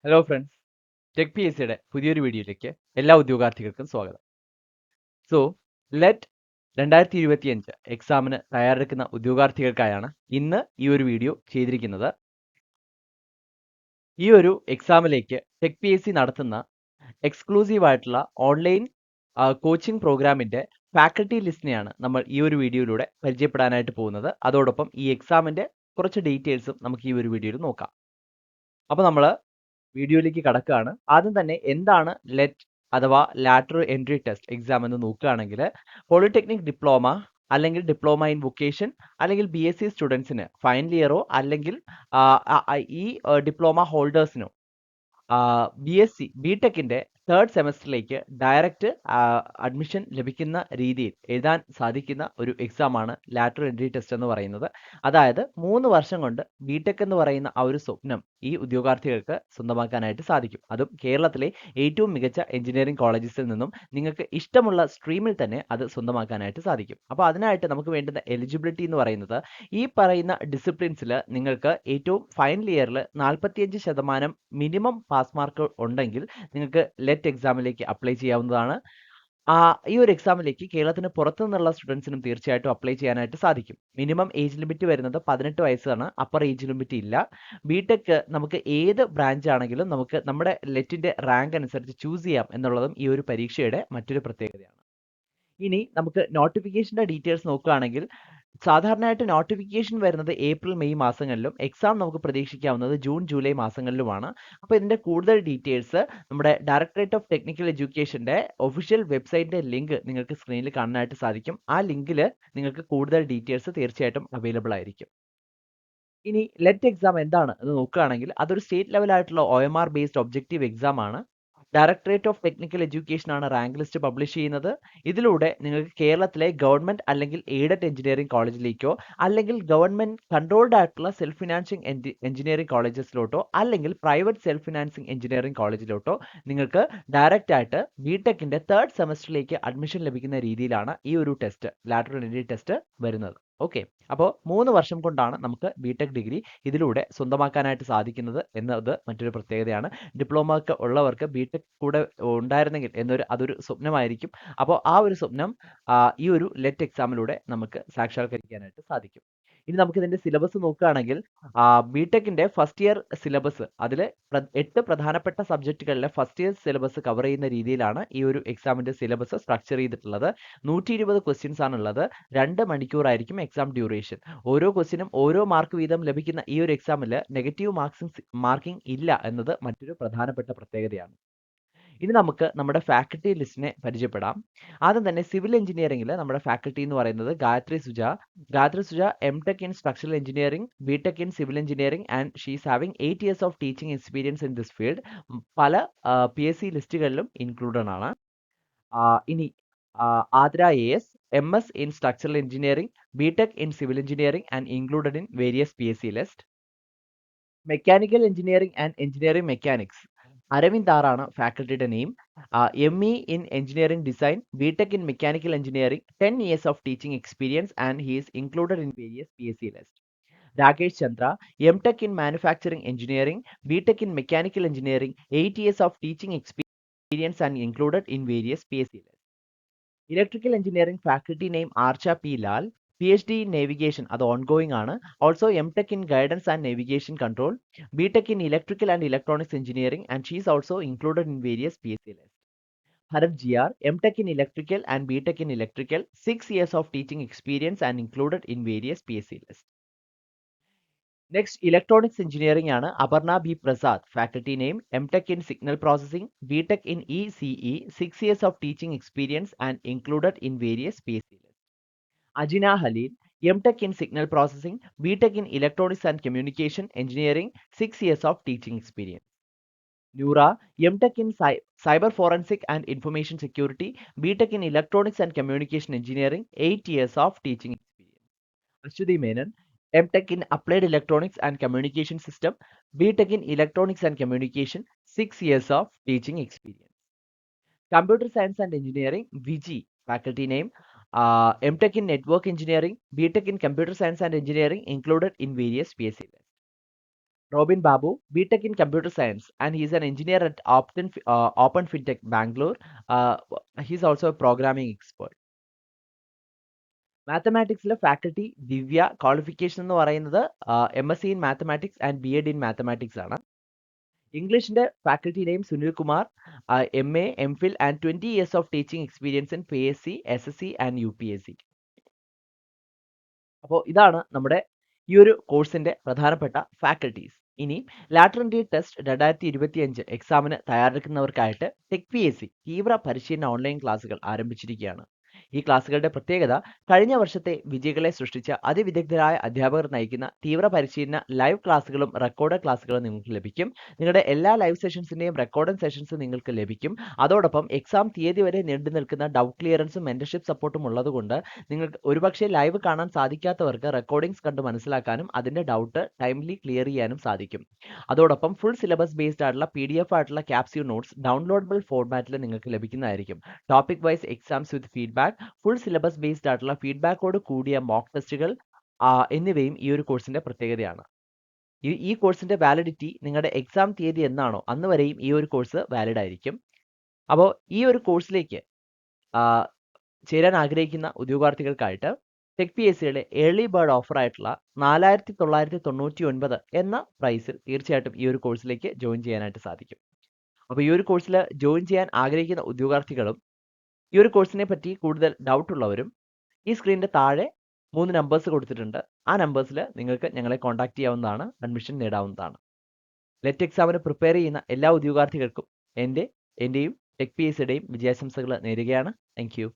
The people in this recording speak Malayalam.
Hello friends, tech P S സിയുടെ പുതിയൊരു വീഡിയോയിലേക്ക് എല്ലാ ഉദ്യോഗാർത്ഥികൾക്കും സ്വാഗതം. സോ ലെറ്റ് 2025 എക്സാമിന് തയ്യാറെടുക്കുന്ന ഉദ്യോഗാർത്ഥികൾക്കായാണ് ഇന്ന് ഈ ഒരു വീഡിയോ ചെയ്തിരിക്കുന്നത്. ഈ ഒരു എക്സാമിലേക്ക് ടെക് പി എസ് സി നടത്തുന്ന എക്സ്ക്ലൂസീവ് ആയിട്ടുള്ള ഓൺലൈൻ കോച്ചിങ് പ്രോഗ്രാമിന്റെ ഫാക്കൽറ്റി ലിസ്റ്റിനെയാണ് നമ്മൾ ഈ ഒരു വീഡിയോയിലൂടെ പരിചയപ്പെടാനായിട്ട് പോകുന്നത്. അതോടൊപ്പം ഈ എക്സാമിന്റെ കുറച്ച് ഡീറ്റെയിൽസും നമുക്ക് ഈ ഒരു വീഡിയോയിൽ നോക്കാം. അപ്പോൾ നമ്മൾ വീഡിയോയിലേക്ക് കടക്കുകയാണ്. ആദ്യം തന്നെ എന്താണ് ലെറ്റ് അഥവാ ലാറ്ററൽ എൻട്രി ടെസ്റ്റ് എക്സാം എന്ന് നോക്കുകയാണെങ്കിൽ, പോളിടെക്നിക് ഡിപ്ലോമ അല്ലെങ്കിൽ ഡിപ്ലോമ ഇൻ വൊക്കേഷൻ അല്ലെങ്കിൽ BSc സ്റ്റുഡൻസിന് ഫൈനൽ ഇയറോ അല്ലെങ്കിൽ ഈ ഡിപ്ലോമ ഹോൾഡേഴ്സിനോ BSc ബിടെക്കിന്റെ തേർഡ് സെമസ്റ്ററിലേക്ക് ഡയറക്റ്റ് അഡ്മിഷൻ ലഭിക്കുന്ന രീതിയിൽ എഴുതാൻ സാധിക്കുന്ന ഒരു എക്സാമാണ് ലാറ്ററൽ എൻട്രി ടെസ്റ്റ് എന്ന് പറയുന്നത്. അതായത് 3 വർഷം കൊണ്ട് ബിടെക് എന്ന് പറയുന്ന ആ ഒരു സ്വപ്നം ഈ ഉദ്യോഗാർത്ഥികൾക്ക് സ്വന്തമാക്കാനായിട്ട് സാധിക്കും. അതും കേരളത്തിലെ ഏറ്റവും മികച്ച എഞ്ചിനീയറിംഗ് കോളേജസിൽ നിന്നും നിങ്ങൾക്ക് ഇഷ്ടമുള്ള സ്ട്രീമിൽ തന്നെ അത് സ്വന്തമാക്കാനായിട്ട് സാധിക്കും. അപ്പോൾ അതിനായിട്ട് നമുക്ക് വേണ്ടുന്ന എലിജിബിലിറ്റി എന്ന് പറയുന്നത്, ഈ പറയുന്ന ഡിസിപ്ലിൻസിൽ നിങ്ങൾക്ക് ഏറ്റവും ഫൈനൽ ഇയറിൽ 45% മിനിമം പാസ് മാർക്ക് ഉണ്ടെങ്കിൽ നിങ്ങൾക്ക് ലെറ്റ് എക്സാമിലേക്ക് അപ്ലൈ ചെയ്യാവുന്നതാണ്. ഈ ഒരു എക്സാമിലേക്ക് കേരളത്തിന് പുറത്തു നിന്നുള്ള സ്റ്റുഡൻസിനും തീർച്ചയായിട്ടും അപ്ലൈ ചെയ്യാനായിട്ട് സാധിക്കും. മിനിമം ഏജ് ലിമിറ്റ് വരുന്നത് 18 വയസ്സാണ്. അപ്പർ ഏജ് ലിമിറ്റ് ഇല്ല. ബിടെക് നമുക്ക് ഏത് ബ്രാഞ്ച് ആണെങ്കിലും നമുക്ക് നമ്മുടെ ലെറ്റിന്റെ റാങ്ക് അനുസരിച്ച് ചൂസ് ചെയ്യാം എന്നുള്ളതും ഈ ഒരു പരീക്ഷയുടെ മറ്റൊരു പ്രത്യേകതയാണ്. ഇനി നമുക്ക് നോട്ടിഫിക്കേഷന്റെ ഡീറ്റെയിൽസ് നോക്കുകയാണെങ്കിൽ, സാധാരണയായിട്ട് നോട്ടിഫിക്കേഷൻ വരുന്നത് ഏപ്രിൽ മെയ് മാസങ്ങളിലും എക്സാം നമുക്ക് പ്രതീക്ഷിക്കാവുന്നത് ജൂൺ ജൂലൈ മാസങ്ങളിലുമാണ്. അപ്പോൾ ഇതിന്റെ കൂടുതൽ ഡീറ്റെയിൽസ് നമ്മുടെ ഡയറക്ടറേറ്റ് ഓഫ് ടെക്നിക്കൽ എഡ്യൂക്കേഷന്റെ ഒഫീഷ്യൽ വെബ്സൈറ്റിന്റെ ലിങ്ക് നിങ്ങൾക്ക് സ്ക്രീനിൽ കാണാനായിട്ട് സാധിക്കും. ആ ലിങ്കിൽ നിങ്ങൾക്ക് കൂടുതൽ ഡീറ്റെയിൽസ് തീർച്ചയായിട്ടും അവൈലബിൾ ആയിരിക്കും. ഇനി ലെറ്റ് എക്സാം എന്താണ് എന്ന് നോക്കുകയാണെങ്കിൽ, അതൊരു സ്റ്റേറ്റ് ലെവൽ ആയിട്ടുള്ള OMR ബേസ്ഡ് ഒബ്ജക്റ്റീവ് എക്സാം ആണ്. ഡയറക്ടറേറ്റ് ഓഫ് ടെക്നിക്കൽ എഡ്യൂക്കേഷൻ ആണ് റാങ്ക് ലിസ്റ്റ് പബ്ലിഷ് ചെയ്യുന്നത്. ഇതിലൂടെ നിങ്ങൾക്ക് കേരളത്തിലെ ഗവൺമെന്റ് അല്ലെങ്കിൽ എയ്ഡഡ് എഞ്ചിനീയറിംഗ് കോളേജിലേക്കോ അല്ലെങ്കിൽ ഗവൺമെന്റ് കൺട്രോൾഡ് ആയിട്ടുള്ള സെൽഫ് ഫിനാൻസിംഗ് എഞ്ചിനീയറിംഗ് കോളേജസിലോട്ടോ അല്ലെങ്കിൽ പ്രൈവറ്റ് സെൽഫ് ഫിനാൻസിംഗ് എഞ്ചിനീയറിംഗ് കോളേജിലോട്ടോ നിങ്ങൾക്ക് ഡയറക്റ്റ് ആയിട്ട് ബിടെക്കിന്റെ തേർഡ് സെമസ്റ്ററിലേക്ക് അഡ്മിഷൻ ലഭിക്കുന്ന രീതിയിലാണ് ഈ ഒരു ടെസ്റ്റ്, ലാറ്ററൽ എൻട്രി ടെസ്റ്റ് വരുന്നത്. ഓക്കെ, അപ്പോൾ 3 വർഷം കൊണ്ടാണ് നമുക്ക് ബിടെക് ഡിഗ്രി ഇതിലൂടെ സ്വന്തമാക്കാനായിട്ട് സാധിക്കുന്നത് എന്നത് മറ്റൊരു പ്രത്യേകതയാണ്. ഡിപ്ലോമ ഉള്ളവർക്ക് ബിടെക് കൂടെ ഉണ്ടായിരുന്നെങ്കിൽ അതൊരു സ്വപ്നമായിരിക്കും. അപ്പോൾ ആ ഒരു സ്വപ്നം ഈ ഒരു ലെറ്റ് എക്സാമിലൂടെ നമുക്ക് സാക്ഷാത്കരിക്കാനായിട്ട് സാധിക്കും. ഇനി നമുക്ക് ഇതിന്റെ സിലബസ് നോക്കുകയാണെങ്കിൽ, ബിടെക്കിന്റെ ഫസ്റ്റ് ഇയർ സിലബസ്, അതിൽ 8 പ്രധാനപ്പെട്ട സബ്ജക്റ്റുകളിലെ ഫസ്റ്റ് ഇയർ സിലബസ് കവർ ചെയ്യുന്ന രീതിയിലാണ് ഈ ഒരു എക്സാമിന്റെ സിലബസ് സ്ട്രക്ചർ ചെയ്തിട്ടുള്ളത്. 120 ക്വസ്റ്റ്യൻസ് ആണുള്ളത്. 2 മണിക്കൂറായിരിക്കും എക്സാം ഡ്യൂറേഷൻ. ഓരോ ക്വസ്റ്റിനും ഓരോ മാർക്ക് വീതം ലഭിക്കുന്ന ഈ ഒരു എക്സാമിൽ നെഗറ്റീവ് മാർക്കിംഗ് ഇല്ല എന്നത് മറ്റൊരു പ്രധാനപ്പെട്ട പ്രത്യേകതയാണ്. ഇനി നമുക്ക് നമ്മുടെ ഫാക്കൽറ്റി ലിസ്റ്റിനെ പരിചയപ്പെടാം. ആദ്യം തന്നെ സിവിൽ എഞ്ചിനീയറിംഗിൽ നമ്മുടെ ഫാക്കൽറ്റി എന്ന് പറയുന്നത് Gayathri Suja MTech in Structural Engineering, BTech in Civil Engineering, and she is having 8 years of teaching experience in this field. പല PSC ലിസ്റ്റുകളിലും ഇൻക്ലൂഡഡ് ആണ്. ഇനി Aardra AS, MS in Structural Engineering, BTech in Civil Engineering, and included in various PSC list. Mechanical Engineering and Engineering Mechanics, Aravind ആറാണ് ഫാക്കൽറ്റിയുടെ name. ME in Engineering Design, BTech in Mechanical Engineering, 10 years of teaching experience, and he is included in various PSC list. Rakesh Chandra, MTech in Manufacturing Engineering, BTech in Mechanical Engineering, 8 years of teaching experience and included in various PSC list. Electrical Engineering faculty name Archa P. Lal, PhD in Navigation, അത് ongoing ആണ്. Also MTech in Guidance and Navigation Control, BTech in Electrical and Electronics Engineering, and she is also included in various PSC lists. Bharat GR, MTech in Electrical and BTech in Electrical, 6 years of teaching experience and included in various PSC lists. Next, Electronics Engineering ആണ് Aparna B. Prasad, faculty name MTech in Signal Processing, BTech in ECE, 6 years of teaching experience and included in various PSC lists. Ajina Halil, MTech in Signal Processing, BTech in Electronics and Communication Engineering, 6 years of teaching experience. Noora, MTech in Cyber Forensic and Information Security, BTech in Electronics and Communication Engineering, 8 years of teaching experience. Ashwati Menon, MTech in Applied Electronics and Communication System, BTech in Electronics and Communication, 6 years of teaching experience. Computer Science and Engineering, VG, faculty name MTech in Network Engineering, BTech in Computer Science and Engineering, included in various PSC lists. Robin Babu, BTech in Computer Science, and he's an engineer at Open Fintech Bangalore. He's also a programming expert. മാത്തമാറ്റിക്സിലെ ഫാക്കൽറ്റി ദിവ്യ, ക്വാളിഫിക്കേഷൻ എന്ന് പറയുന്നത് MSc in mathematics and BEd in mathematics ആണ്. ഇംഗ്ലീഷിന്റെ faculty name Sunil Kumar, MA, MPhil and 20 years of teaching experience in PSC, SSC and UPSC. അപ്പോൾ ഇതാണ് നമ്മുടെ ഈ ഒരു കോഴ്സിന്റെ പ്രധാനപ്പെട്ട ഫാക്കൽറ്റീസ്. ഇനി ലാറ്റർ എൻട്രി ടെസ്റ്റ് 2025 എക്സാമിന് തയ്യാറെടുക്കുന്നവർക്കായിട്ട് ടെക് PSC തീവ്ര പരിശീലന ഓൺലൈൻ ക്ലാസുകൾ ആരംഭിച്ചിരിക്കുകയാണ്. ഈ ക്ലാസുകളുടെ പ്രത്യേകത കഴിഞ്ഞ വർഷത്തെ വിജയികളെ സൃഷ്ടിച്ച അതിവിദഗ്ധരായ അധ്യാപകർ നയിക്കുന്ന തീവ്ര പരിശീലന ലൈവ് ക്ലാസുകളും റെക്കോർഡ് ക്ലാസുകളും നിങ്ങൾക്ക് ലഭിക്കും. നിങ്ങളുടെ എല്ലാ ലൈവ് സെഷൻസിന്റെയും റെക്കോർഡ് സെഷൻസ് നിങ്ങൾക്ക് ലഭിക്കും. അതോടൊപ്പം എക്സാം തീയതി വരെ നീണ്ടു നിൽക്കുന്ന ഡൗട്ട് ക്ലിയറൻസും മെന്റർഷിപ്പ് സപ്പോർട്ടും ഉള്ളതുകൊണ്ട് നിങ്ങൾക്ക് ഒരുപക്ഷെ ലൈവ് കാണാൻ സാധിക്കാത്തവർക്ക് റെക്കോർഡിംഗ്സ് കണ്ട് മനസ്സിലാക്കാനും അതിന്റെ ഡൗട്ട് ടൈംലി ക്ലിയർ ചെയ്യാനും സാധിക്കും. അതോടൊപ്പം ഫുൾ സിലബസ് ബേസ്ഡ് ആയിട്ടുള്ള PDF ആയിട്ടുള്ള ക്യാപ്സ്യൂൾ നോട്ട്സ് ഡൗൺലോഡബിൾ ഫോർമാറ്റിൽ നിങ്ങൾക്ക് ലഭിക്കുന്നതായിരിക്കും. ടോപ്പിക് വൈസ് എക്സാംസ് വിത്ത് ഫീഡ്ബാക്ക്, ഫുൾ സിലബസ് ബേസ്ഡ് ആയിട്ടുള്ള ഫീഡ്ബാക്കോട് കൂടിയ മോക്ക് ടെസ്റ്റുകൾ എന്നിവയും ഈ ഒരു കോഴ്സിന്റെ പ്രത്യേകതയാണ്. ഈ കോഴ്സിന്റെ വാലിഡിറ്റി നിങ്ങളുടെ എക്സാം തീയതി എന്നാണോ അന്ന് വരെയും ഈ ഒരു കോഴ്സ് വാലിഡ് ആയിരിക്കും. അപ്പോൾ ഈ ഒരു കോഴ്സിലേക്ക് ചേരാൻ ആഗ്രഹിക്കുന്ന ഉദ്യോഗാർത്ഥികൾക്കായിട്ട് ടെക് PSCയുടെ ഏർലി ബേർഡ് ഓഫർ ആയിട്ടുള്ള 4999 എന്ന പ്രൈസിൽ തീർച്ചയായിട്ടും ഈ ഒരു കോഴ്സിലേക്ക് ജോയിൻ ചെയ്യാനായിട്ട് സാധിക്കും. അപ്പോൾ ഈ ഒരു കോഴ്സിൽ ജോയിൻ ചെയ്യാൻ ആഗ്രഹിക്കുന്ന ഉദ്യോഗാർത്ഥികളും ഈ ഒരു കോഴ്സിനെ പറ്റി കൂടുതൽ ഡൗട്ട് ഉള്ളവരും ഈ സ്ക്രീനിന്റെ താഴെ 3 നമ്പേഴ്സ് കൊടുത്തിട്ടുണ്ട്. ആ നമ്പേഴ്സിൽ നിങ്ങൾക്ക് ഞങ്ങളെ കോൺടാക്ട് ചെയ്യാവുന്നതാണ്, അഡ്മിഷൻ നേടാവുന്നതാണ്. ലെറ്റ് എക്സാമിന് പ്രിപ്പയർ ചെയ്യുന്ന എല്ലാ ഉദ്യോഗാർത്ഥികൾക്കും എന്റെയും ടെക് PSCയുടെയും വിജയാശംസകൾ നേരുകയാണ്. Thank you.